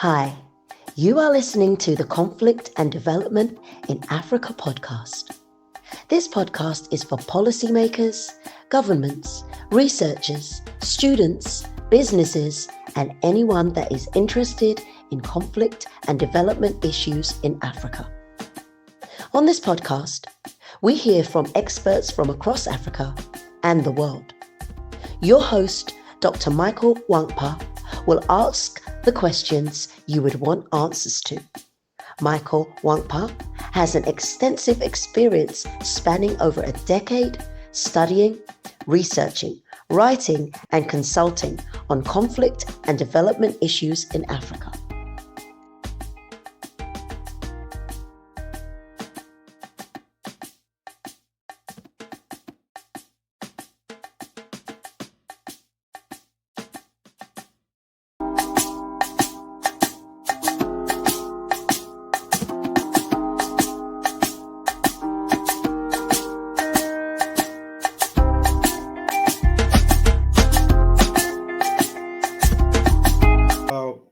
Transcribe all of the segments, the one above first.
Hi, you are listening to the Conflict and Development in Africa podcast. This podcast is for policymakers, governments, researchers, students, businesses, and anyone that is interested in conflict and development issues in Africa. On this podcast, we hear from experts from across Africa and the world. Your host, Dr. Michael Nwankpa, will ask the questions you would want answers to. Michael Nwankpa has an extensive experience spanning over a decade studying, researching, writing, and consulting on conflict and development issues in Africa.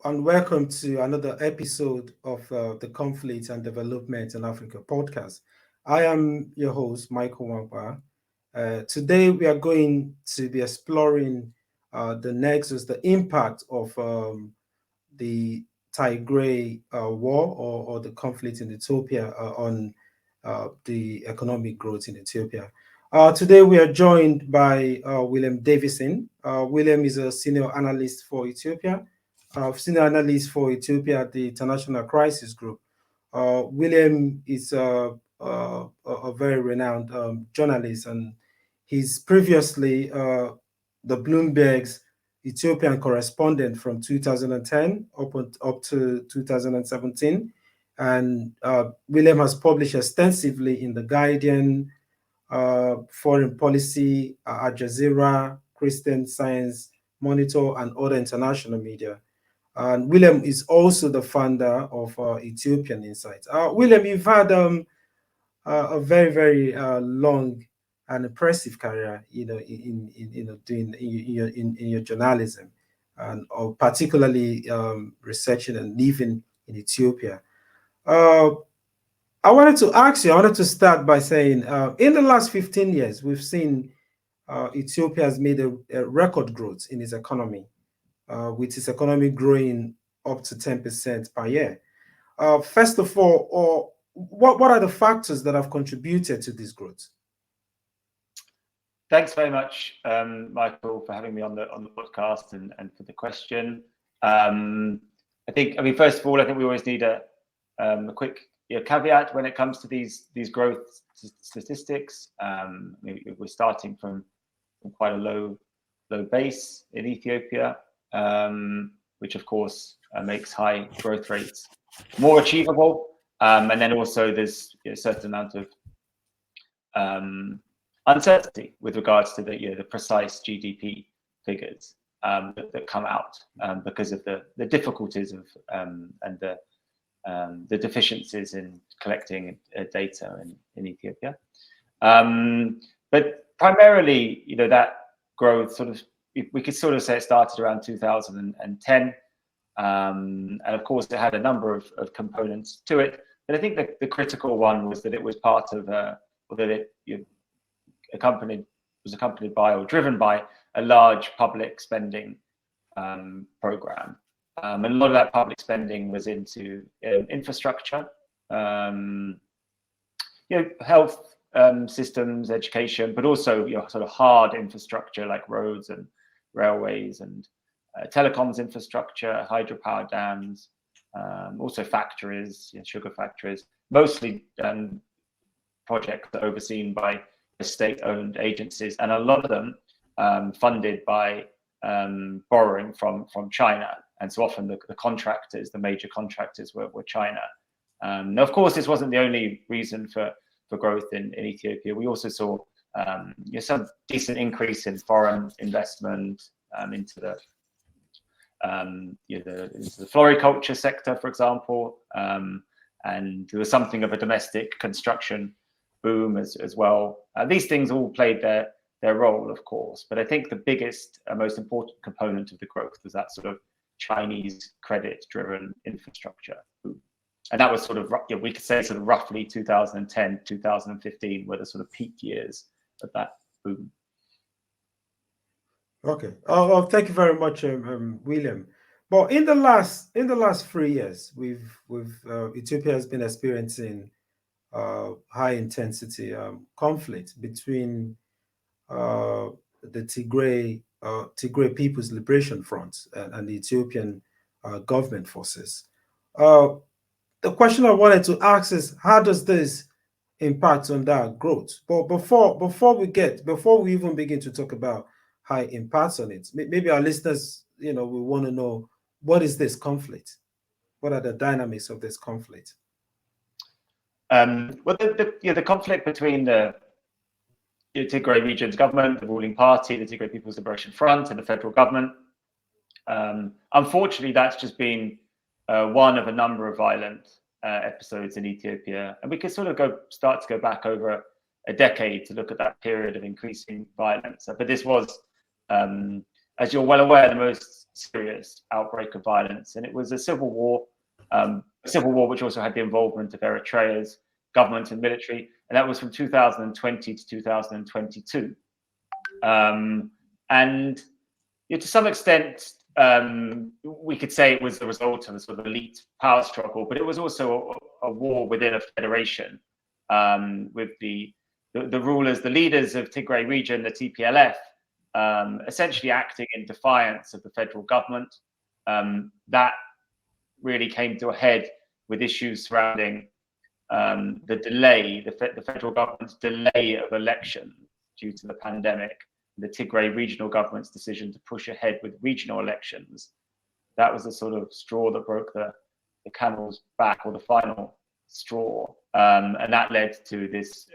And welcome to another episode of the Conflict and Development in Africa podcast. I am your host, Michael Nwankpa. Today, we are going to be exploring the nexus, the impact of the Tigray war or the conflict in Ethiopia on the economic growth in Ethiopia. Today, we are joined by William Davison. William is a senior analyst for Ethiopia. Senior analyst for Ethiopia at the International Crisis Group. William is a very renowned journalist, and he's previously the Bloomberg's Ethiopian correspondent from 2010 up to 2017. And William has published extensively in The Guardian, Foreign Policy, Al Jazeera, Christian Science Monitor, and other international media. And William is also the founder of Ethiopian Insights. William, you've had a very, very long and impressive career, in your journalism, and particularly researching and living in Ethiopia. I wanted to start by saying, in the last 15 years, we've seen Ethiopia has made a record growth in its economy. With its economy growing up to 10% per year. First of all, what are the factors that have contributed to this growth? Thanks very much, Michael, for having me on the podcast and for the question. First of all, I think we always need a quick caveat when it comes to these growth statistics. We're starting from quite a low base in Ethiopia. Which of course makes high growth rates more achievable, and then also there's a certain amount of uncertainty with regards to the precise GDP figures that come out because of the difficulties of and the deficiencies in collecting data in Ethiopia. But primarily, that growth we could sort of say it started around 2010. And of course, it had a number of components to it. But I think the critical one was that it was part of, was accompanied by or driven by a large public spending program. And a lot of that public spending was into infrastructure, health systems, education, but also sort of hard infrastructure like roads and railways and telecoms infrastructure, hydropower dams, also factories, sugar factories, mostly projects that are overseen by state-owned agencies, and a lot of them funded by borrowing from China. And so often the major contractors were China. Now, of course, this wasn't the only reason for growth in Ethiopia. We also saw some decent increase in foreign investment into the floriculture sector, for example, and there was something of a domestic construction boom as well. These things all played their role, of course, but I think the biggest, most important component of the growth was that sort of Chinese credit-driven infrastructure boom. And that was sort of, we could say sort of roughly 2010, 2015 were the sort of peak years of that boom. Okay. Oh, thank you very much, William. But in the last 3 years, Ethiopia has been experiencing high intensity conflict between the Tigray People's Liberation Front and the Ethiopian government forces. The question I wanted to ask is, how does this impact on that growth? But before we even begin to talk about high impacts on it, maybe our listeners, we want to know, what is this conflict? What are the dynamics of this conflict? Well, the conflict between the Tigray region's government, the ruling party, the Tigray People's Liberation Front, and the federal government. Unfortunately, that's just been one of a number of violent episodes in Ethiopia, and we could sort of start to go back over a decade to look at that period of increasing violence. But this was, as you're well aware, the most serious outbreak of violence, and it was a civil war which also had the involvement of Eritrea's government and military, and that was from 2020 to 2022. And to some extent, we could say it was the result of a sort of elite power struggle, but it was also a war within a federation, with the rulers, the leaders of Tigray region, the TPLF, essentially acting in defiance of the federal government. That really came to a head with issues surrounding the federal government's delay of elections due to the pandemic, the Tigray regional government's decision to push ahead with regional elections. That was the sort of straw that broke the camel's back, or the final straw. And that led to this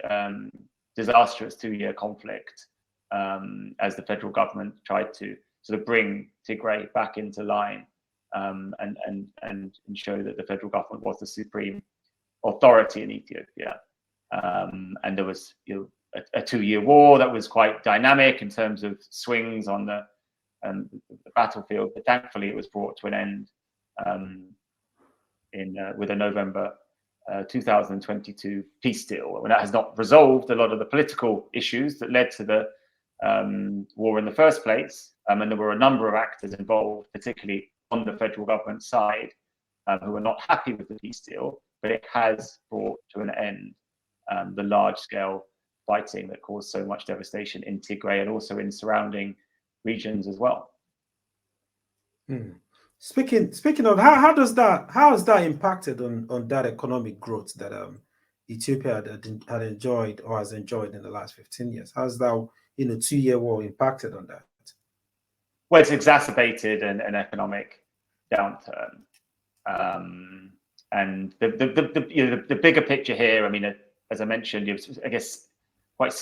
disastrous 2-year conflict, as the federal government tried to sort of bring Tigray back into line, and show that the federal government was the supreme authority in Ethiopia. And there was a 2-year war that was quite dynamic in terms of swings on the battlefield, but thankfully it was brought to an end with a November 2022 peace deal. And that has not resolved a lot of the political issues that led to the war in the first place. And there were a number of actors involved, particularly on the federal government side, who were not happy with the peace deal, but it has brought to an end the large-scale fighting that caused so much devastation in Tigray and also in surrounding regions as well. Speaking of, how has that impacted on that economic growth that Ethiopia had enjoyed or has enjoyed in the last 15 years? How's that 2-year war impacted on that? Well, it's exacerbated an economic downturn, and the bigger picture here. I mean, as I mentioned, I guess quite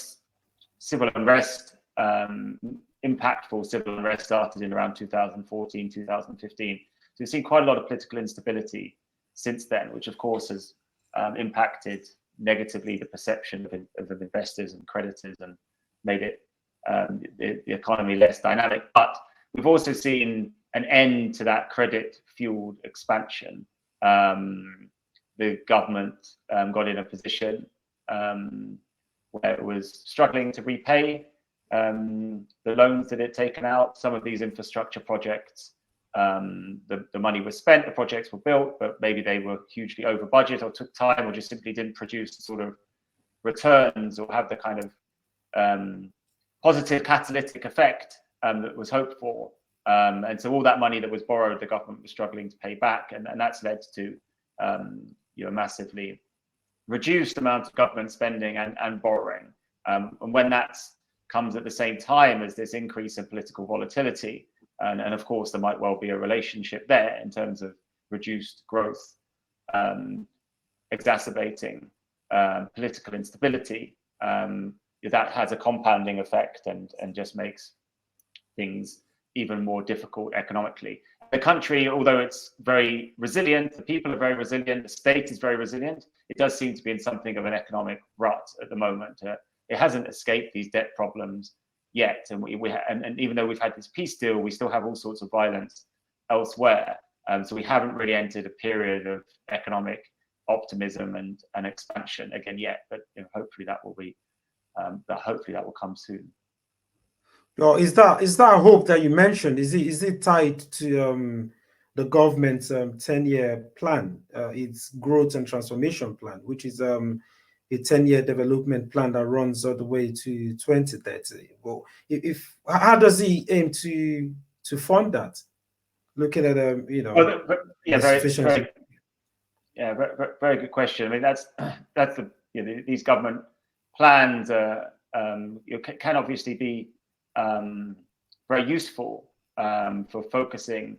civil unrest, impactful civil unrest started in around 2014, 2015. So we've seen quite a lot of political instability since then, which of course has impacted negatively the perception of investors and creditors and made it the economy less dynamic. But we've also seen an end to that credit-fueled expansion. The government got in a position where it was struggling to repay the loans that it had taken out. Some of these infrastructure projects, the money was spent, the projects were built, but maybe they were hugely over budget or took time or just simply didn't produce the sort of returns or have the kind of positive catalytic effect that was hoped for. And so all that money that was borrowed, the government was struggling to pay back, and that's led to a massively reduced amount of government spending and borrowing. And when that comes at the same time as this increase in political volatility, and of course there might well be a relationship there in terms of reduced growth, exacerbating political instability, that has a compounding effect and just makes things even more difficult economically. The country, although it's very resilient, the people are very resilient, the state is very resilient, it does seem to be in something of an economic rut at the moment. It hasn't escaped these debt problems yet, and and even though we've had this peace deal, we still have all sorts of violence elsewhere. So we haven't really entered a period of economic optimism and expansion again yet, but hopefully that will be hopefully that will come soon. Well, is that hope that you mentioned? Is it tied to the government's 10-year plan, its growth and transformation plan, which is a 10-year development plan that runs all the way to 2030? Well, how does he aim to fund that? Looking at well, yeah, very good question. I mean, that's the these government plans can obviously be very useful for focusing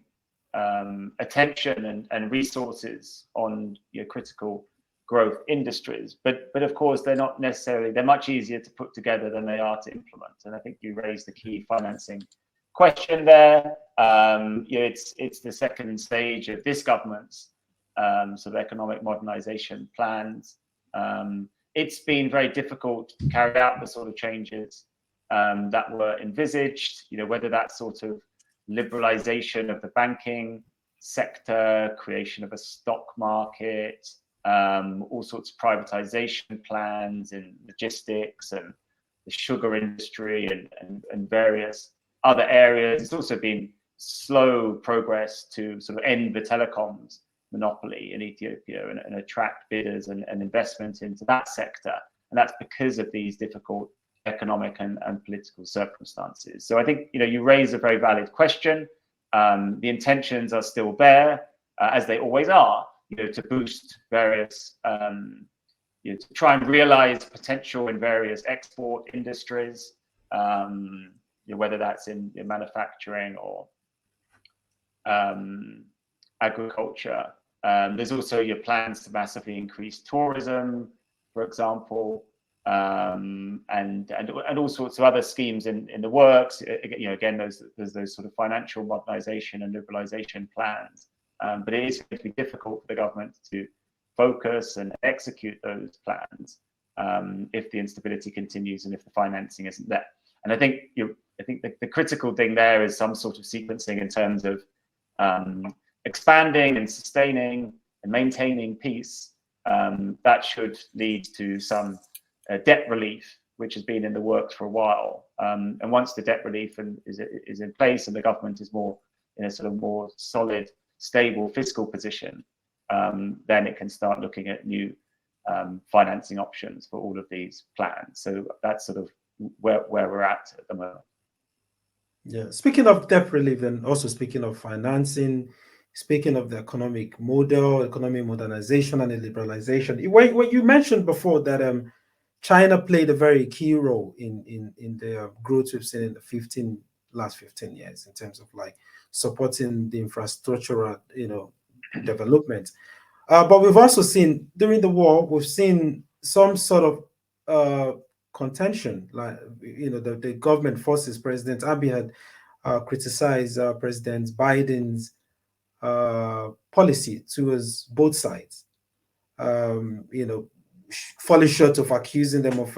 attention and resources on critical growth industries, but of course they're much easier to put together than they are to implement. And I think you raised the key financing question there. It's the second stage of this government's sort of economic modernization plans. It's been very difficult to carry out the sort of changes that were envisaged, whether that sort of liberalization of the banking sector, creation of a stock market, all sorts of privatization plans in logistics and the sugar industry and various other areas. It's also been slow progress to sort of end the telecoms monopoly in Ethiopia and attract bidders and investment into that sector. And that's because of these difficult economic and political circumstances. So I think you raise a very valid question. The intentions are still there, as they always are, to boost various, to try and realize potential in various export industries, whether that's in manufacturing or agriculture. There's also your plans to massively increase tourism, for example, and all sorts of other schemes in the works. Again, there's those sort of financial modernization and liberalization plans. But it is going to be difficult for the government to focus and execute those plans if the instability continues and if the financing isn't there. And I think the critical thing there is some sort of sequencing in terms of expanding and sustaining and maintaining peace. That should lead to some debt relief, which has been in the works for a while. And once the debt relief is in place and the government is more in a sort of more solid, stable fiscal position, then it can start looking at new financing options for all of these plans. So that's sort of where we're at the moment. Yeah. Speaking of debt relief, and also speaking of financing, speaking of the economic model, economic modernization and the liberalization, when you mentioned before that China played a very key role in the growth we've seen in the last 15 years in terms of like supporting the infrastructural, development. But we've also seen during the war, we've seen some sort of contention, like the government forces. President Abiy had criticized President Biden's policy towards both sides, falling short of accusing them of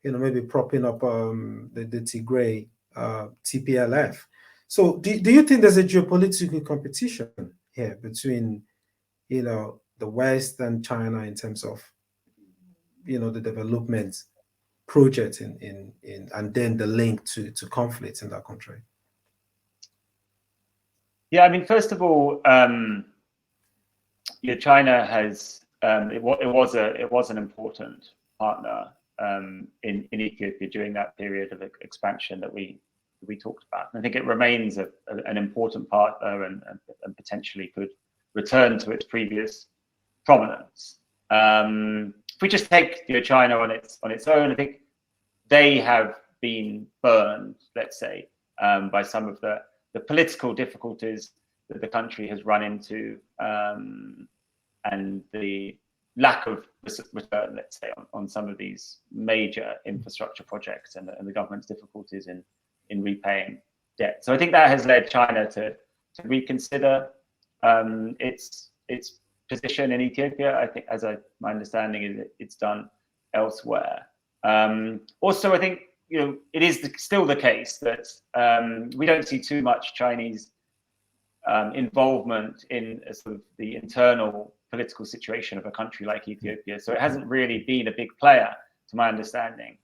maybe propping up the Tigray TPLF. So do you think there's a geopolitical competition here between the West and China in terms of the development project in and then the link to conflicts in that country? Yeah, I mean, first of all, China has it was an important partner in Ethiopia during that period of expansion that we talked about. And I think it remains an important partner and potentially could return to its previous prominence. If we just take China on its own, I think they have been burned, let's say, by some of the political difficulties that the country has run into, and the lack of return, let's say, on some of these major infrastructure projects and the government's difficulties in repaying debt. So I think that has led China to reconsider its position in Ethiopia. I think, my understanding is it's done elsewhere. Also, I think it is still the case that we don't see too much Chinese involvement in sort of the internal political situation of a country like Ethiopia. So it hasn't really been a big player, to my understanding,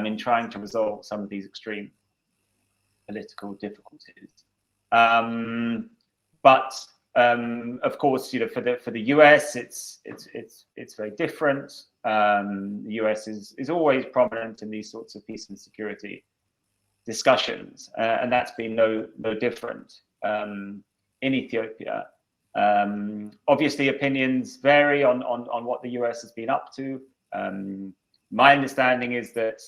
in trying to resolve some of these extreme political difficulties. But of course, for the US, it's very different. The US is always prominent in these sorts of peace and security discussions, and that's been no different in Ethiopia. Obviously, opinions vary on what the US has been up to. My understanding is that,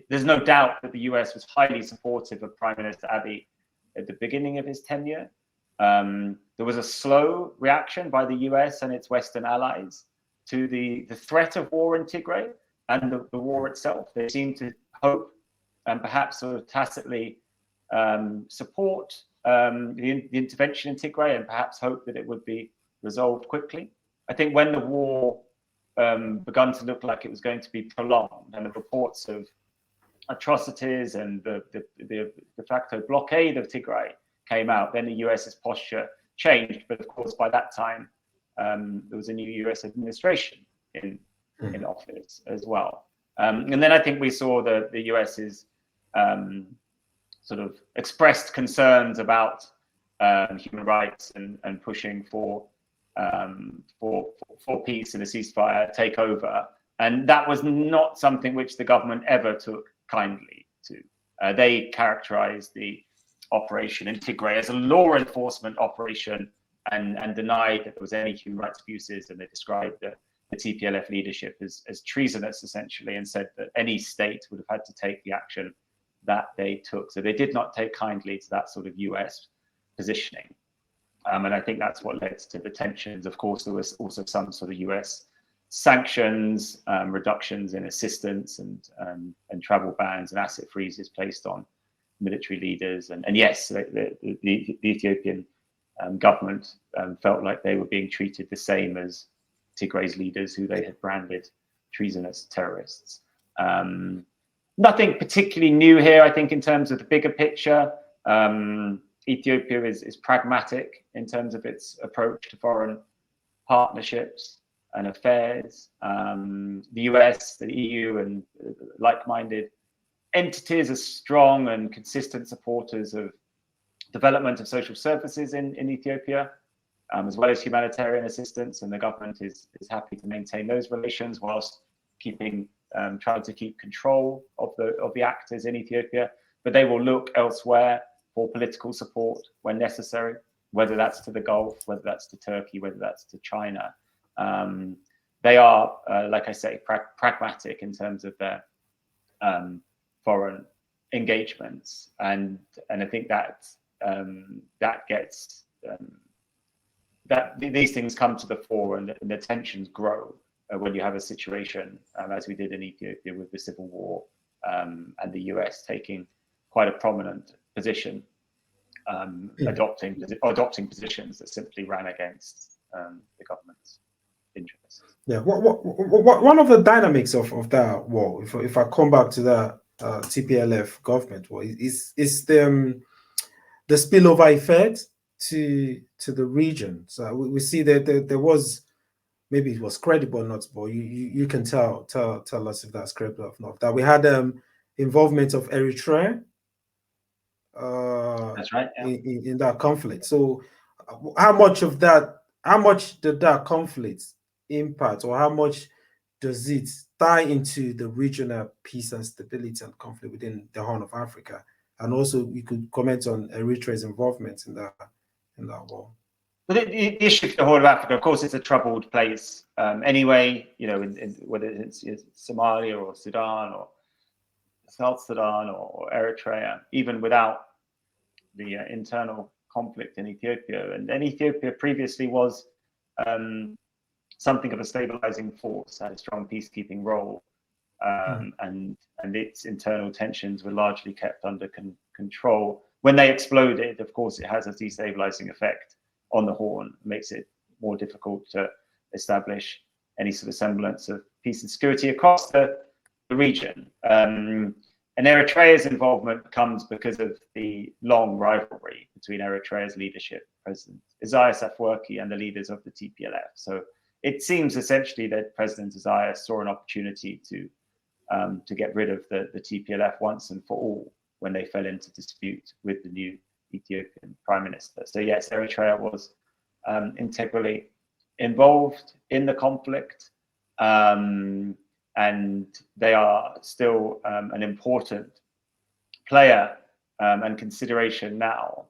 there's no doubt that the US was highly supportive of Prime Minister Abiy at the beginning of his tenure. There was a slow reaction by the US and its Western allies to the threat of war in Tigray and the war itself. They seemed to hope and perhaps sort of tacitly support the intervention in Tigray and perhaps hope that it would be resolved quickly. I think when the war begun to look like it was going to be prolonged, and the reports of atrocities and the de facto blockade of Tigray came out, then the US's posture changed. But of course, by that time, there was a new US administration in office as well. And then I think we saw the US's sort of expressed concerns about human rights and pushing for peace and a ceasefire take over. And that was not something which the government ever took kindly to. They characterized the operation in Tigray as a law enforcement operation and denied that there was any human rights abuses. And they described the TPLF leadership as treasonous, essentially, and said that any state would have had to take the action that they took. So they did not take kindly to that sort of US positioning. And I think that's what led to the tensions. Of course, there was also some sort of US sanctions, reductions in assistance and travel bans and asset freezes placed on military leaders. And yes, the Ethiopian government felt like they were being treated the same as Tigray's leaders, who they had branded treasonous terrorists. Nothing particularly new here, I think, in terms of the bigger picture. Ethiopia is pragmatic in terms of its approach to foreign partnerships and affairs. The US, the EU, and like-minded entities are strong and consistent supporters of development of social services in Ethiopia, as well as humanitarian assistance, and the government is happy to maintain those relations whilst trying to keep control of the actors in Ethiopia. But they will look elsewhere for political support when necessary, whether that's to the Gulf, whether that's to Turkey, whether that's to China. They are, like I say, pragmatic in terms of their foreign engagements, and I think that gets that these things come to the fore, and the tensions grow when you have a situation as we did in Ethiopia with the civil war, and the US taking quite a prominent position, adopting positions that simply ran against the government's interests. Yeah, one of the dynamics of that war, if I come back to that TPLF government war, is the spillover effect to the region. So we see that there was, maybe it was credible or not, but you can tell us if that's credible or not, that we had involvement of Eritrea. That's right. Yeah. In that conflict. So how much did that conflict impact, or how much does it tie into the regional peace and stability and conflict within the Horn of Africa? And also, we could comment on Eritrea's involvement in that war. But the issue for the Horn of Africa, of course, it's a troubled place anyway. Whether it's Somalia or Sudan or South Sudan or Eritrea, even without the internal conflict in Ethiopia. And then Ethiopia previously was something of a stabilizing force, had a strong peacekeeping role, and its internal tensions were largely kept under control. When they exploded, of course, it has a destabilizing effect on the Horn, makes it more difficult to establish any sort of semblance of peace and security across the region. And Eritrea's involvement comes because of the long rivalry between Eritrea's leadership, President Isaias Afwerki, and the leaders of the TPLF. So it seems essentially that President Isaias saw an opportunity to get rid of the TPLF once and for all when they fell into dispute with the new Ethiopian Prime Minister. So yes, Eritrea was integrally involved in the conflict, and they are still an important player and consideration now,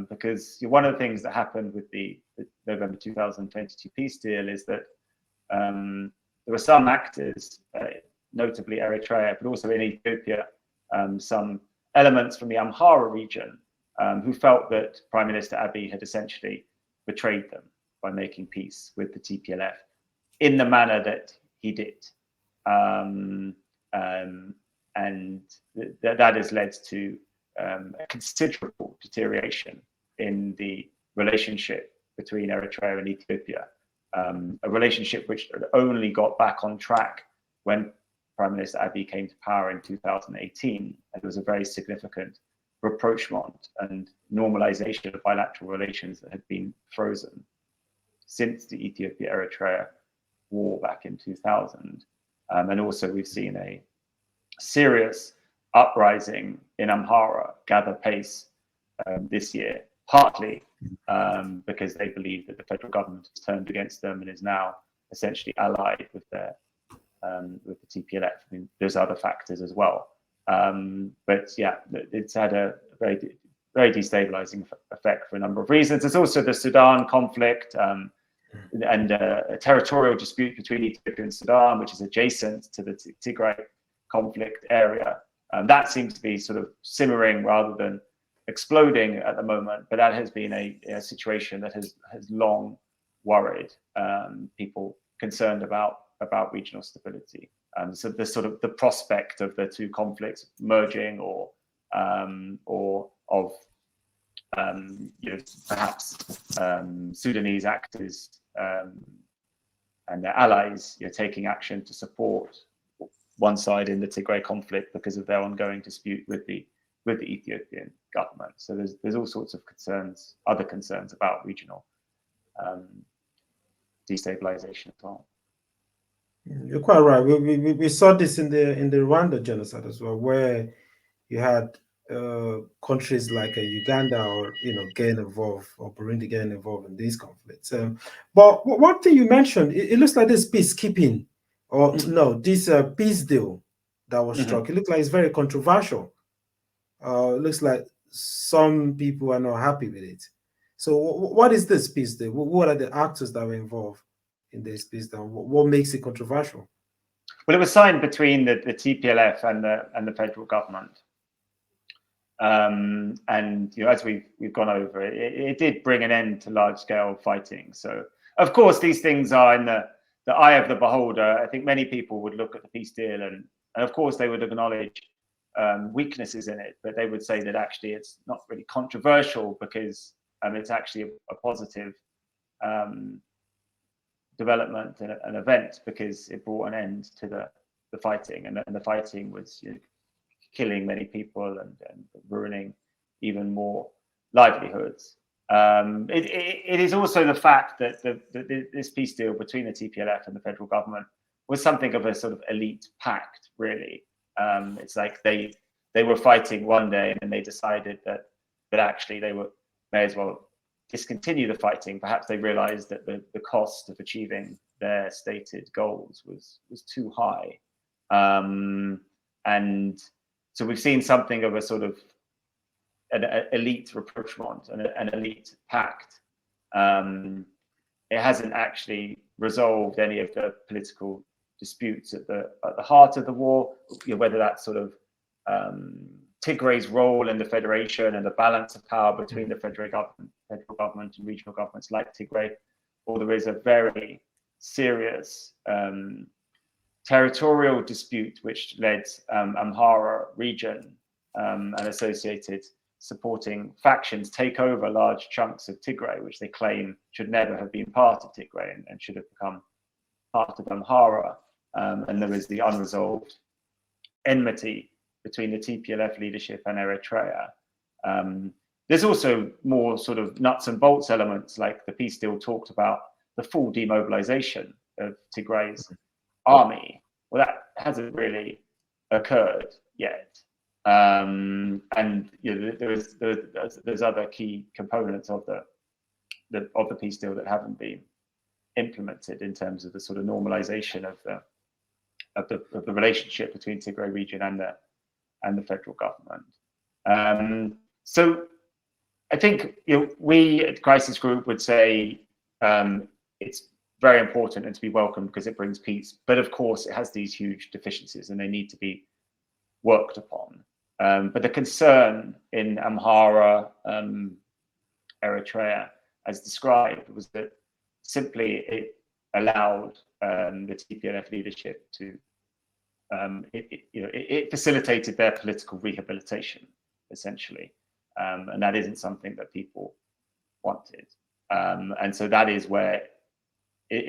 because one of the things that happened with the November 2022 peace deal is that there were some actors, notably Eritrea, but also in Ethiopia, some elements from the Amhara region who felt that Prime Minister Abiy had essentially betrayed them by making peace with the TPLF in the manner that he did. And that has led to a considerable deterioration in the relationship between Eritrea and Ethiopia, a relationship which only got back on track when Prime Minister Abiy came to power in 2018. And there was a very significant rapprochement and normalization of bilateral relations that had been frozen since the Ethiopia-Eritrea war back in 2000. And also we've seen a serious uprising in Amhara gather pace this year, partly because they believe that the federal government has turned against them and is now essentially allied with the TPLF. I mean, there's other factors as well, but yeah, it's had a very destabilizing effect for a number of reasons. There's also the Sudan conflict and a territorial dispute between Ethiopia and Sudan, which is adjacent to the Tigray conflict area. That seems to be sort of simmering rather than exploding at the moment, but that has been a situation that has long worried people concerned about regional stability. So the sort of the prospect of the two conflicts merging or of perhaps Sudanese actors and their allies taking action to support one side in the Tigray conflict because of their ongoing dispute with the Ethiopian government. So there's all sorts of concerns, other concerns about regional destabilization as well. You're quite right. We saw this in the Rwanda genocide as well, where you had countries like Uganda or getting involved, or Burundi getting involved in these conflicts. But one thing you mentioned, it looks like this peacekeeping, or no, this peace deal that was struck. It looks like it's very controversial. It looks like some people are not happy with it. So what is this peace deal? What are the actors that were involved in this peace deal? What makes it controversial? Well, it was signed between the TPLF and the federal government. And as we've gone over, it did bring an end to large-scale fighting. So, of course, these things are in the eye of the beholder. I think many people would look at the peace deal and of course, they would acknowledge weaknesses in it, but they would say that actually it's not really controversial because it's actually a positive development and an event because it brought an end to the fighting, and the fighting was killing many people and ruining even more livelihoods. It is also the fact that this peace deal between the TPLF and the federal government was something of a sort of elite pact, really. It's like they were fighting one day and they decided that actually they may as well discontinue the fighting. Perhaps they realized that the cost of achieving their stated goals was too high. And so we've seen something of a sort of an elite rapprochement and an elite pact. It hasn't actually resolved any of the political disputes at the heart of the war, whether that's sort of Tigray's role in the federation and the balance of power between the federal government and regional governments like Tigray, or there is a very serious territorial dispute which led Amhara region and associated supporting factions take over large chunks of Tigray, which they claim should never have been part of Tigray and should have become part of Amhara. And there is the unresolved enmity between the TPLF leadership and Eritrea. There's also more sort of nuts and bolts elements, like the peace deal talked about the full demobilization of Tigray's army. Well, that hasn't really occurred yet. And there's other key components of the peace deal that haven't been implemented in terms of the sort of normalization of the relationship between Tigray region and the federal government. So I think we at Crisis Group would say it's very important and to be welcomed because it brings peace. But of course, it has these huge deficiencies and they need to be worked upon. But the concern in Amhara, Eritrea, as described, was that simply it allowed the TPLF leadership to, it facilitated their political rehabilitation, essentially. And that isn't something that people wanted. And so that is where it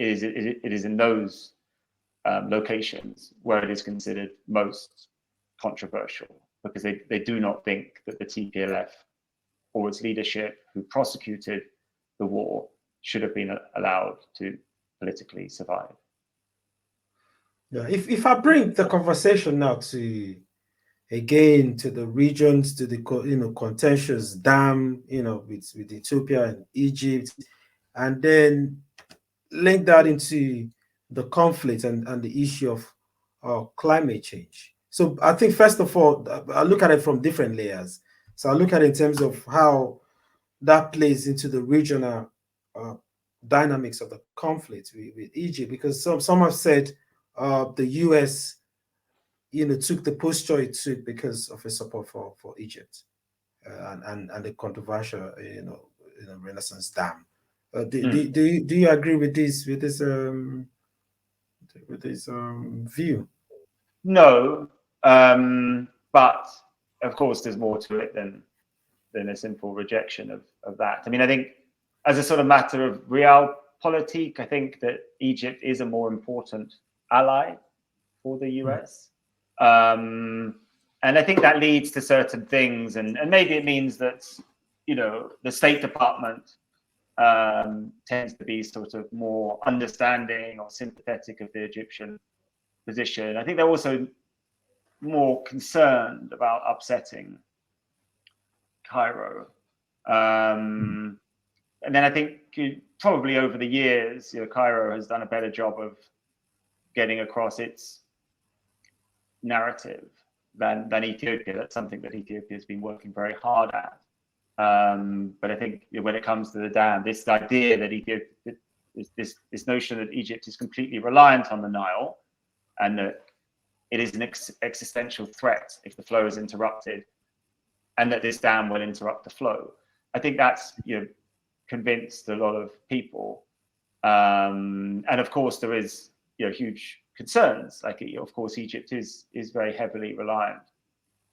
is in those locations where it is considered most controversial, because they do not think that the TPLF or its leadership, who prosecuted the war, should have been allowed to politically survive. Yeah, if I bring the conversation now to the regions, to the contentious dam, with Ethiopia and Egypt, and then link that into the conflict and the issue of climate change. So I think first of all, I look at it from different layers. So I look at it in terms of how that plays into the regional dynamics of the conflict with Egypt, because some have said the US took the posture it took because of its support for Egypt and the controversial Renaissance Dam. Do you agree with this view? No, but of course there's more to it than a simple rejection of that. I mean, I think as a sort of matter of realpolitik, I think that Egypt is a more important ally for the US. And I think that leads to certain things, and maybe it means that the State Department tends to be sort of more understanding or sympathetic of the Egyptian position. I think they're also more concerned about upsetting Cairo. And then I think probably over the years, Cairo has done a better job of getting across its narrative than Ethiopia. That's something that Ethiopia has been working very hard at. But I think when it comes to the dam, this idea that Ethiopia, this notion that Egypt is completely reliant on the Nile, and that it is an existential threat if the flow is interrupted, and that this dam will interrupt the flow. I think that's convinced a lot of people. And of course, there is huge concerns. Like, of course, Egypt is very heavily reliant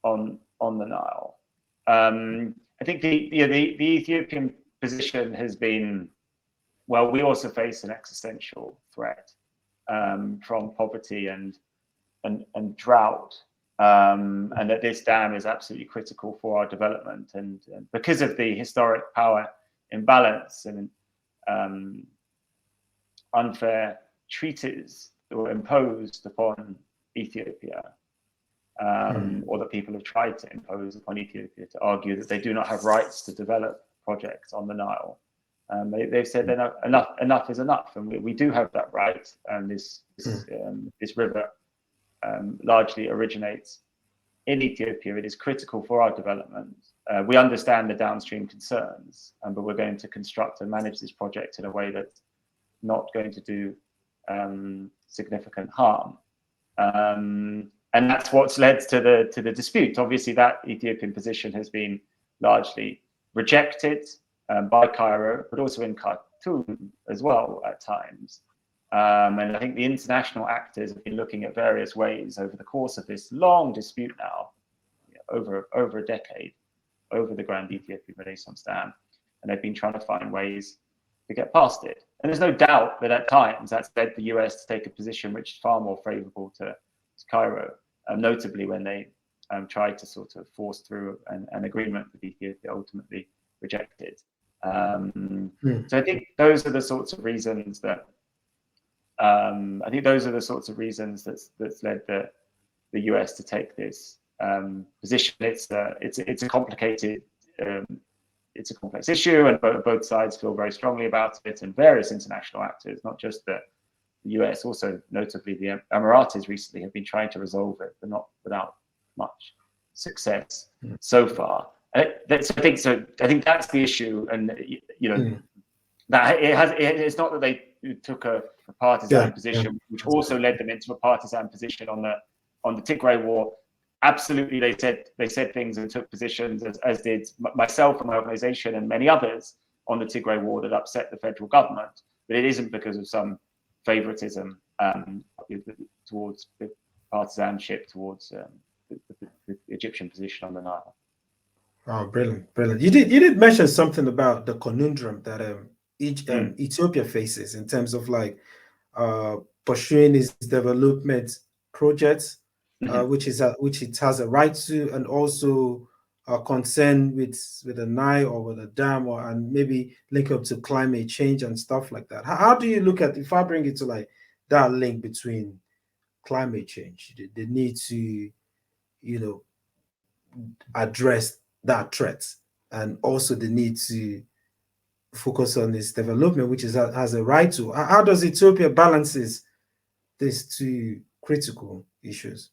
on the Nile. I think the Ethiopian position has been, well, we also face an existential threat from poverty and drought, and that this dam is absolutely critical for our development. And because of the historic power imbalance and unfair treaties that were imposed upon Ethiopia, or that people have tried to impose upon Ethiopia to argue that they do not have rights to develop projects on the Nile. They've said that enough is enough, and we do have that right. And this river largely originates in Ethiopia. It is critical for our development. We understand the downstream concerns, but we're going to construct and manage this project in a way that's not going to do significant harm. And that's what's led to the dispute. Obviously, that Ethiopian position has been largely rejected by Cairo, but also in Khartoum as well at times. And I think the international actors have been looking at various ways over the course of this long dispute now, over a decade, over the Grand Ethiopian Renaissance Dam, and they've been trying to find ways to get past it. And there's no doubt that at times that's led the US to take a position which is far more favorable to Cairo, notably when they tried to sort of force through an agreement with Ethiopia, ultimately rejected. So I think those are the sorts of reasons that that's led the US to take this position. It's a complicated it's a complex issue, and both sides feel very strongly about it, and various international actors, not just the US, also notably the Emiratis recently have been trying to resolve it, but not without much success so far. I think that's the issue, and that it's not that they took a partisan position, which also led them into a partisan position on the Tigray war. Absolutely, they said things and took positions, as did myself and my organization and many others on the Tigray war, that upset the federal government. But it isn't because of some favoritism towards the partisanship towards the Egyptian position on the Nile. Oh, brilliant, brilliant. You did mention something about the conundrum that Ethiopia faces in terms of like pursuing its development projects, which it has a right to, and also concern with the Nile or with a dam, and maybe link up to climate change and stuff like that. How do you look at, if I bring it to like that link between climate change, the need to, address that threat, and also the need to focus on its development, which has a right to? How does Ethiopia balances these two critical issues?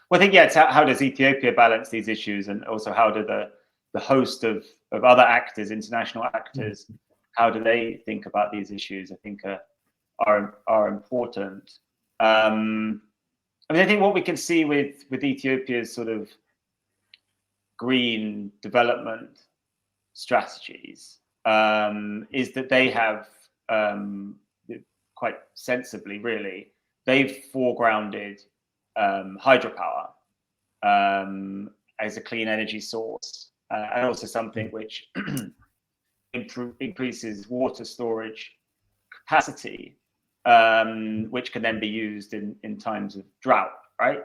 Well, I think, it's how does Ethiopia balance these issues, and also how do the host of other actors, international actors, how do they think about these issues? I think are important. I think what we can see with Ethiopia's sort of green development strategies is that they have quite sensibly, really, they've foregrounded hydropower as a clean energy source, and also something which increases water storage capacity, which can then be used in times of drought, right?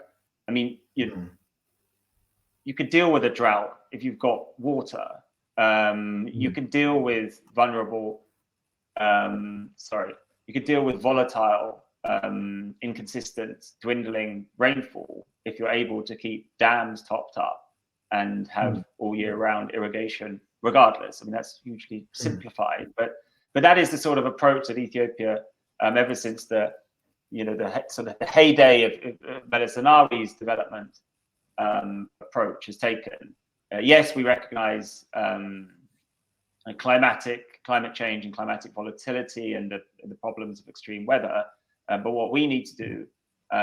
I mean, you could deal with a drought if you've got water. You can deal with you could deal with volatile, inconsistent, dwindling rainfall if you're able to keep dams topped up and have all year round irrigation regardless. I mean, that's hugely simplified, but that is the sort of approach that Ethiopia, ever since the sort of the heyday of Meles Zenawi's development approach, has taken. Yes, we recognize climate change and climatic volatility and the problems of extreme weather, but what we need to do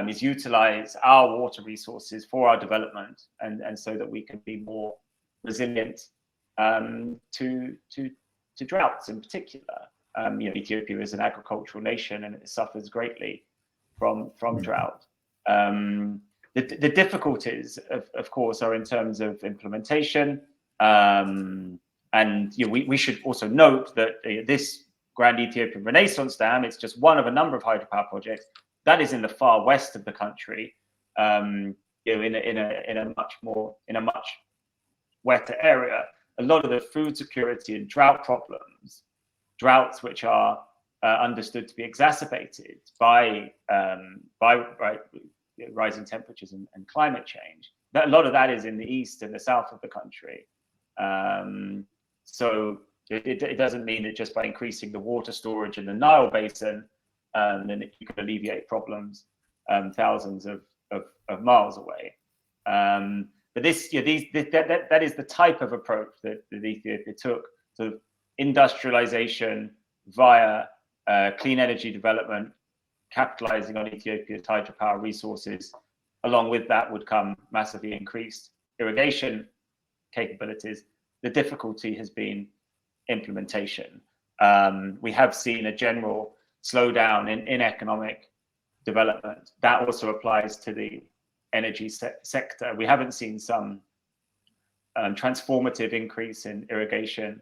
is utilize our water resources for our development, and so that we can be more resilient to droughts in particular. Ethiopia is an agricultural nation, and it suffers greatly from drought. The difficulties, of course, are in terms of implementation. And we should also note that this Grand Ethiopian Renaissance Dam, it's just one of a number of hydropower projects that is in the far west of the country, in a much wetter area. A lot of the food security and drought problems, droughts which are understood to be exacerbated by rising temperatures and climate change. A lot of that is in the east and the south of the country. So it doesn't mean that just by increasing the water storage in the Nile basin, then you can alleviate problems thousands of miles away. But that is the type of approach that Ethiopia took, sort of industrialization via clean energy development, capitalizing on Ethiopia's hydropower resources. Along with that would come massively increased irrigation capabilities. The difficulty has been implementation. We have seen a general slowdown in economic development. That also applies to the energy sector. We haven't seen some transformative increase in irrigation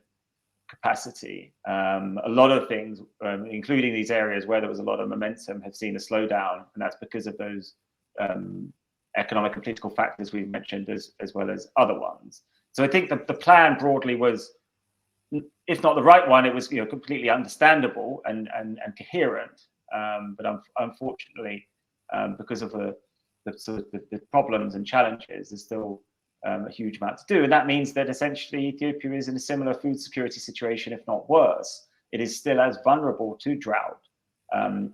capacity. A lot of things, including these areas where there was a lot of momentum, have seen a slowdown, and that's because of those economic and political factors we've mentioned, as well as other ones. So I think that the plan broadly was, if not the right one, it was completely understandable and coherent. But unfortunately, because of the problems and challenges, there's still a huge amount to do, and that means that essentially Ethiopia is in a similar food security situation, if not worse. It is still as vulnerable to drought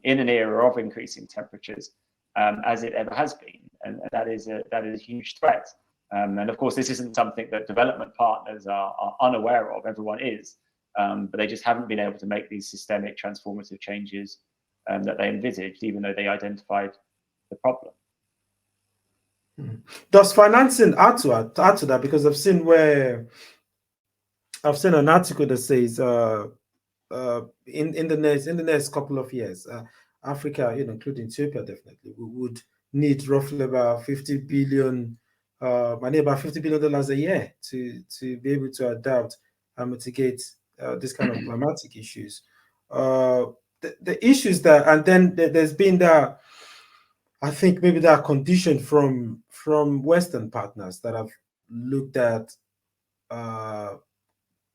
in an era of increasing temperatures as it ever has been, and that is a huge threat. And of course, this isn't something that development partners are unaware of. Everyone is, but they just haven't been able to make these systemic transformative changes that they envisaged, even though they identified the problem. Does financing add to that? Because I've seen an article that says in the next couple of years, Africa, including Ethiopia, definitely we would need roughly about $50 billion a year to be able to adapt and mitigate this kind of climatic issues. The issues that, and then there's been that, I think maybe that condition from Western partners that have looked at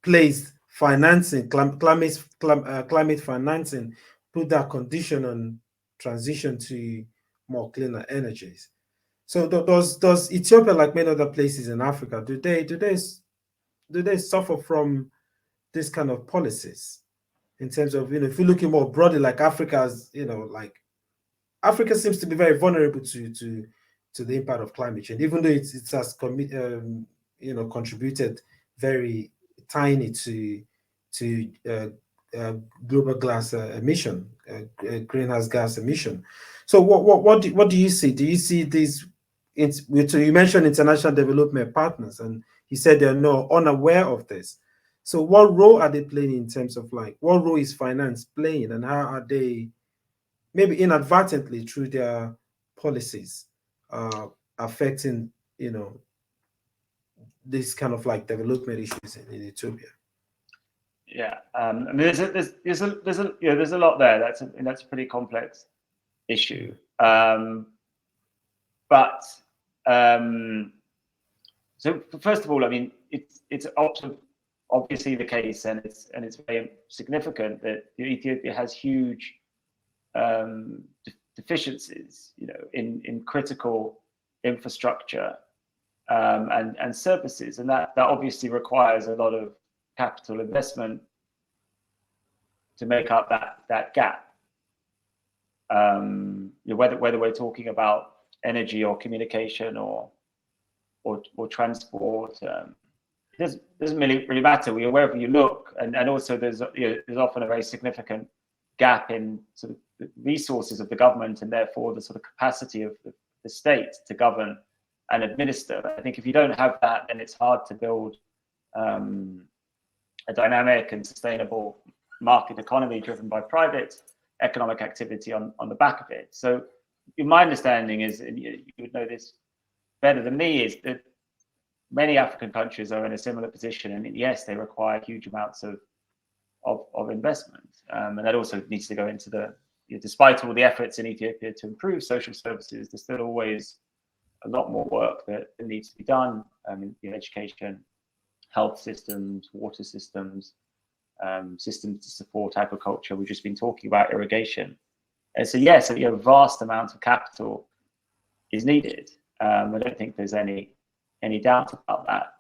placed financing, climate financing, put that condition on transition to more cleaner energies. So does Ethiopia, like many other places in Africa, do they suffer from this kind of policies in terms of, if you're looking more broadly, like Africa's, like Africa seems to be very vulnerable to the impact of climate change, even though it has contributed very tiny to global gas emission, greenhouse gas emission. So what do you see? Do you see these? You mentioned international development partners, and you said they're not unaware of this. So what role are they playing in terms of, like, what role is finance playing, and how are they, maybe inadvertently through their policies, affecting this kind of like development issues in Ethiopia? Yeah, I mean, there's a lot there. That's a pretty complex issue. But so first of all, I mean, it's obviously the case, and it's very significant that Ethiopia has huge deficiencies, in critical infrastructure and services, and that obviously requires a lot of capital investment to make up that gap. Whether we're talking about energy or communication or transport, it doesn't really matter. Wherever you look, and also there's often a very significant gap in sort of the resources of the government, and therefore the sort of capacity of the state to govern and administer. I think if you don't have that, then it's hard to build a dynamic and sustainable market economy driven by private economic activity on the back of it. So my understanding is, and you would know this better than me, is that many African countries are in a similar position. I mean, yes, they require huge amounts of investment, and that also needs to go into despite all the efforts in Ethiopia to improve social services, there's still always a lot more work that needs to be done in education, health systems, water systems, systems to support agriculture. We've just been talking about irrigation. And so, yes, a vast amount of capital is needed. I don't think there's any doubt about that.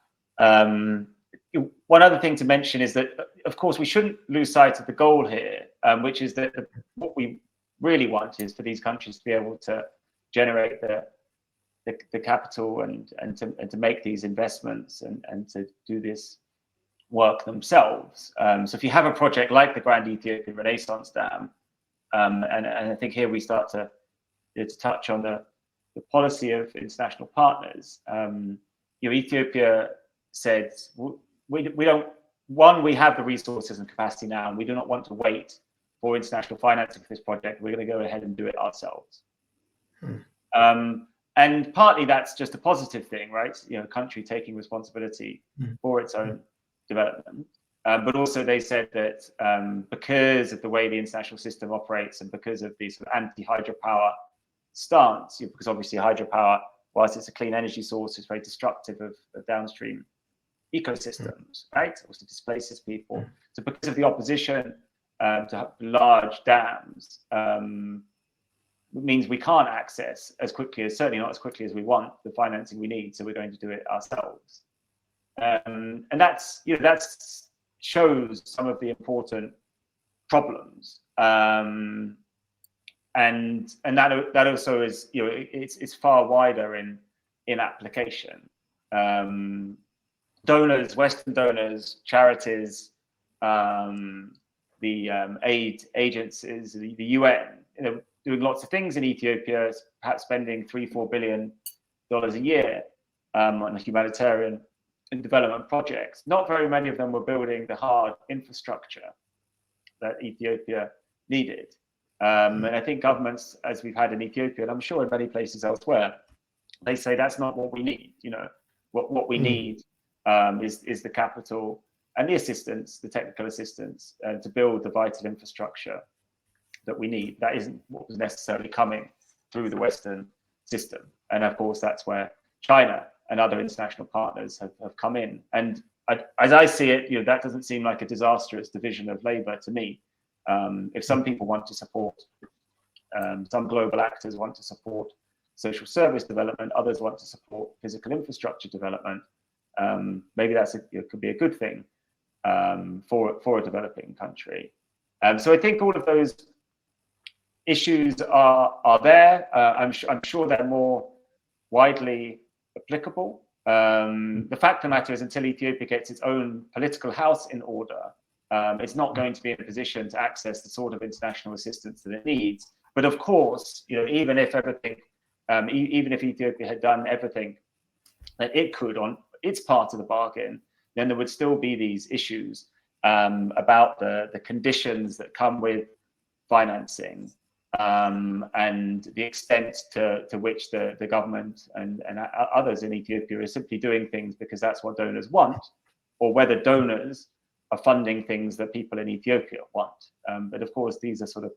One other thing to mention is that, of course, we shouldn't lose sight of the goal here, which is that what we really want is for these countries to be able to generate the capital and to make these investments and to do this work themselves. So if you have a project like the Grand Ethiopian Renaissance Dam, and I think here we start to touch on the policy of international partners. Ethiopia said, we don't, we have the resources and capacity now, and we do not want to wait for international financing for this project. We're going to go ahead and do it ourselves. And partly that's just a positive thing, right? A country taking responsibility for its own development. But also they said that because of the way the international system operates and because of the sort of anti-hydropower stance, because obviously hydropower whilst it's a clean energy source, it's very destructive of downstream ecosystems, right? It also displaces people. So because of the opposition to large dams, means we can't access as quickly as, certainly not as quickly as we want, the financing we need. So we're going to do it ourselves. And that's, that shows some of the important problems. And that also is, it's far wider in application. Donors, Western donors, charities, the aid agencies, the UN, doing lots of things in Ethiopia, perhaps spending $3-4 billion a year on humanitarian and development projects. Not very many of them were building the hard infrastructure that Ethiopia needed. And I think governments, as we've had in Ethiopia, and I'm sure in many places elsewhere, they say that's not what we need. What we need is the capital and the assistance, the technical assistance, to build the vital infrastructure that we need. That isn't what was necessarily coming through the Western system. And of course, that's where China and other international partners have come in. And as I see it, that doesn't seem like a disastrous division of labor to me. If some people want to support, some global actors want to support social service development, others want to support physical infrastructure development, maybe could be a good thing for a developing country. So I think all of those issues are there. I'm sure they're more widely applicable. The fact of the matter is, until Ethiopia gets its own political house in order, it's not going to be in a position to access the sort of international assistance that it needs. But of course, even if Ethiopia had done everything that it could on its part of the bargain, then there would still be these issues about the conditions that come with financing, and the extent to which the government and others in Ethiopia are simply doing things because that's what donors want, or whether donors are funding things that people in Ethiopia want. But of course, these are sort of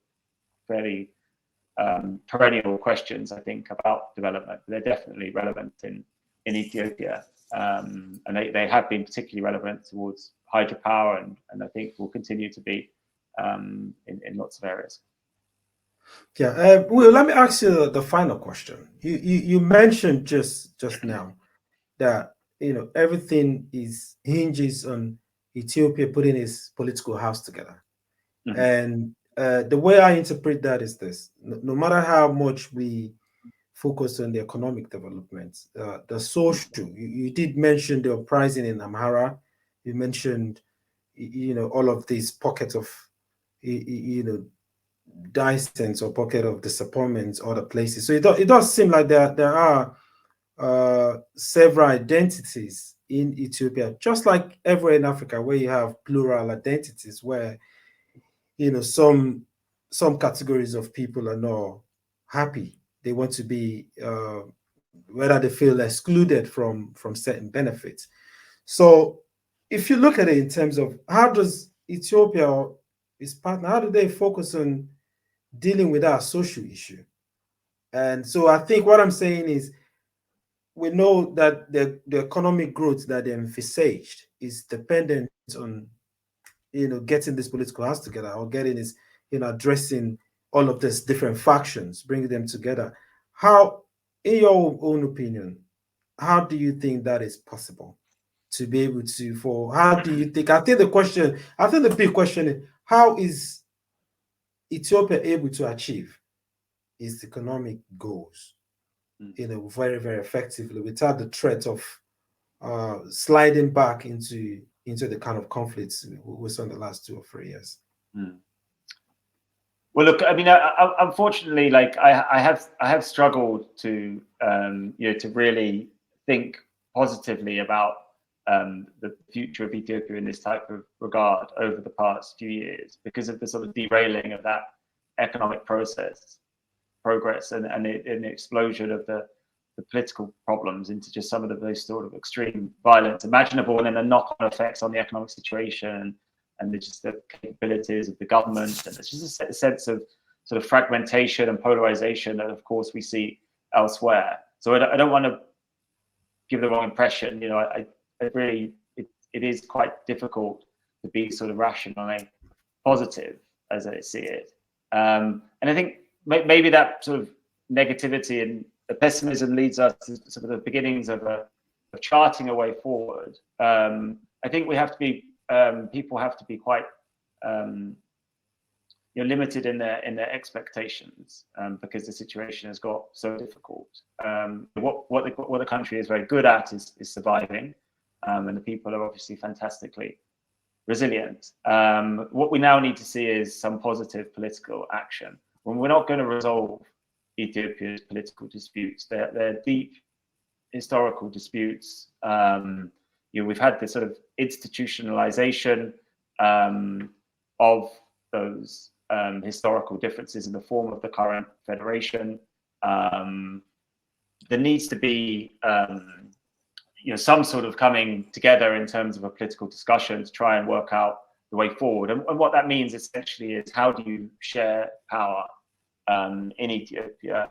fairly perennial questions, I think, about development. They're definitely relevant in Ethiopia, and they have been particularly relevant towards hydropower, and I think will continue to be in lots of areas. Yeah, Will, let me ask you the final question. You mentioned just now that everything hinges on Ethiopia putting its political house together. Mm-hmm. And the way I interpret that is this: no matter how much we focus on the economic development, the social, you did mention the uprising in Amhara, you mentioned all of these pockets of dissent or pocket of disappointment other places. So it does seem like there are several identities in Ethiopia, just like everywhere in Africa, where you have plural identities, where some categories of people are not happy. They want to be whether they feel excluded from certain benefits. So if you look at it in terms of how does Ethiopia or its partner, how do they focus on dealing with our social issue? And so I think what I'm saying is, we know that the economic growth that they envisaged is dependent on getting this political house together, or getting this addressing all of these different factions, bringing them together. How, in your own opinion, how do you think that is possible to be able to? How do you think? I think the big question is, how is Ethiopia able to achieve its economic goals, very, very effectively, without the threat of sliding back into the kind of conflicts we saw in the last 2 or 3 years? Well, look, I mean, unfortunately, like I have struggled to to really think positively about the future of Ethiopia in this type of regard over the past few years, because of the sort of derailing of that economic progress and the explosion of the political problems into just some of the most sort of extreme violence imaginable, and then the knock-on effects on the economic situation and the capabilities of the government. And it's just a sense of sort of fragmentation and polarization that, of course, we see elsewhere. So I don't want to give the wrong impression. You know, I really, it is quite difficult to be sort of rationally positive as I see it. And I think maybe that sort of negativity and the pessimism leads us to sort of the beginnings of charting a way forward. I think we have to be, people have to be quite limited in their expectations, because the situation has got so difficult. What the country is very good at is surviving, and the people are obviously fantastically resilient. What we now need to see is some positive political action. When we're not going to resolve Ethiopia's political disputes, they're deep historical disputes. We've had this sort of institutionalization of those historical differences in the form of the current federation. There needs to be some sort of coming together in terms of a political discussion to try and work out the way forward. And what that means essentially is, how do you share power in Ethiopia?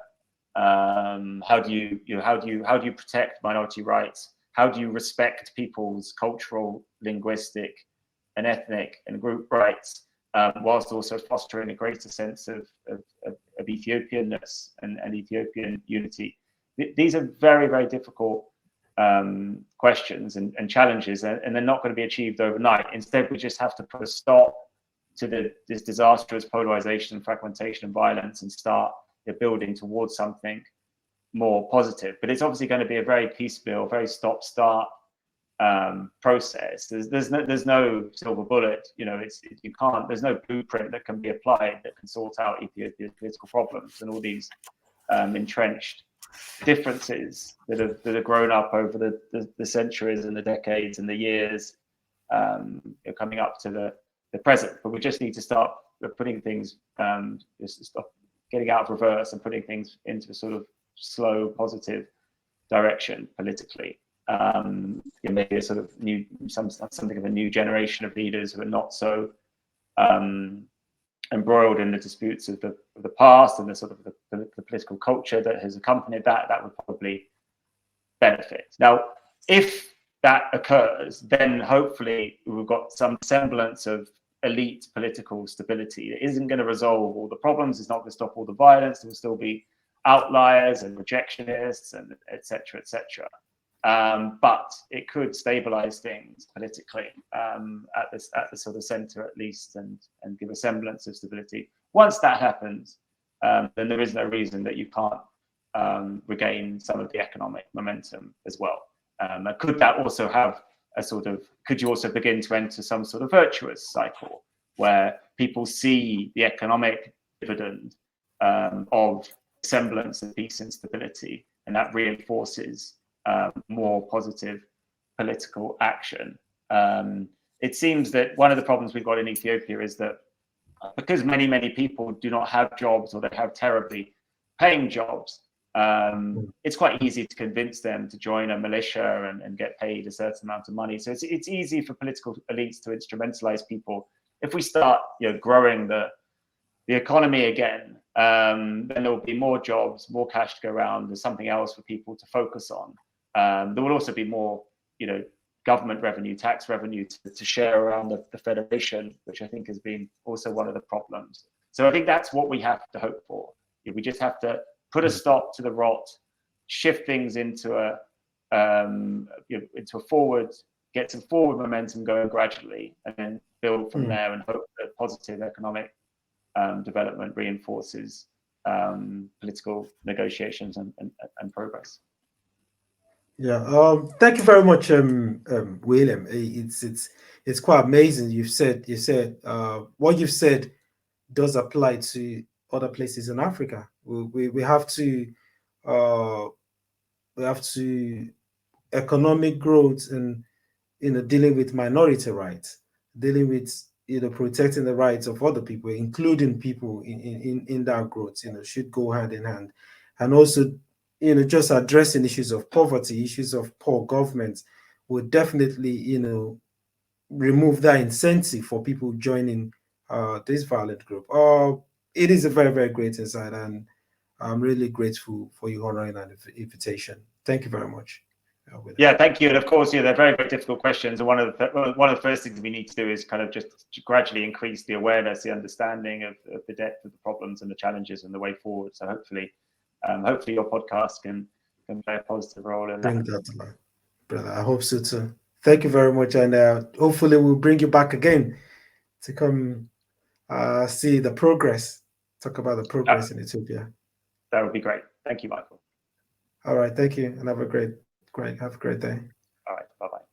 How do you protect minority rights? How do you respect people's cultural, linguistic, and ethnic and group rights, whilst also fostering a greater sense of Ethiopianness and Ethiopian unity? These are very, very difficult questions and challenges, and they're not going to be achieved overnight. Instead, we just have to put a stop to this disastrous polarization, fragmentation, and violence, and start building towards something more positive. But it's obviously going to be a very piecemeal, very stop-start process. There's no silver bullet. There's no blueprint that can be applied that can sort out Ethiopia's political problems and all these entrenched differences that have grown up over the centuries and the decades and the years, coming up to the present. But we just need to start putting things, just stop getting out of reverse and putting things into a sort of slow, positive direction politically. Maybe a sort of something of a new generation of leaders who are not so embroiled in the disputes of the past and the sort of the political culture that has accompanied that would probably benefit. Now, if that occurs, then hopefully we've got some semblance of elite political stability. It isn't going to resolve all the problems. It's not going to stop all the violence. There will still be outliers and rejectionists and et cetera, et cetera. But it could stabilize things politically at the sort of center at least, and give a semblance of stability. Once that happens, then there is no reason that you can't regain some of the economic momentum as well. Could that also have could you also begin to enter some sort of virtuous cycle where people see the economic dividend of semblance of peace and stability, and that reinforces more positive political action? It seems that one of the problems we've got in Ethiopia is that because many people do not have jobs, or they have terribly paying jobs, it's quite easy to convince them to join a militia and get paid a certain amount of money. So it's easy for political elites to instrumentalize people. If we start growing the economy again, then there will be more jobs, more cash to go around. There's something else for people to focus on. There will also be more, government revenue, tax revenue to share around the federation, which I think has been also one of the problems. So I think that's what we have to hope for. We just have to put a stop to the rot, shift things into a forward, get some forward momentum going gradually, and then build from there, and hope that positive economic development reinforces political negotiations and progress. Yeah. Thank you very much, William. It's quite amazing. You said what you've said does apply to other places in Africa. We have to economic growth and dealing with minority rights, dealing with protecting the rights of other people, including people in that growth, should go hand in hand. And also, just addressing issues of poverty, issues of poor government would definitely, remove that incentive for people joining this violent group. It is a very, very great insight, and I'm really grateful for you honoring an invitation. Thank you very much. Yeah, thank you. And of course, they're very, very difficult questions. And one of the first things we need to do is kind of just gradually increase the awareness, the understanding of the depth of the problems and the challenges and the way forward. So hopefully your podcast can play a positive role in bring that. that to life, brother. I hope so too. Thank you very much, and hopefully we'll bring you back again to come see the progress. Talk about the progress in Ethiopia. That would be great. Thank you, Michael. All right, thank you, and have a great day. All right, bye-bye.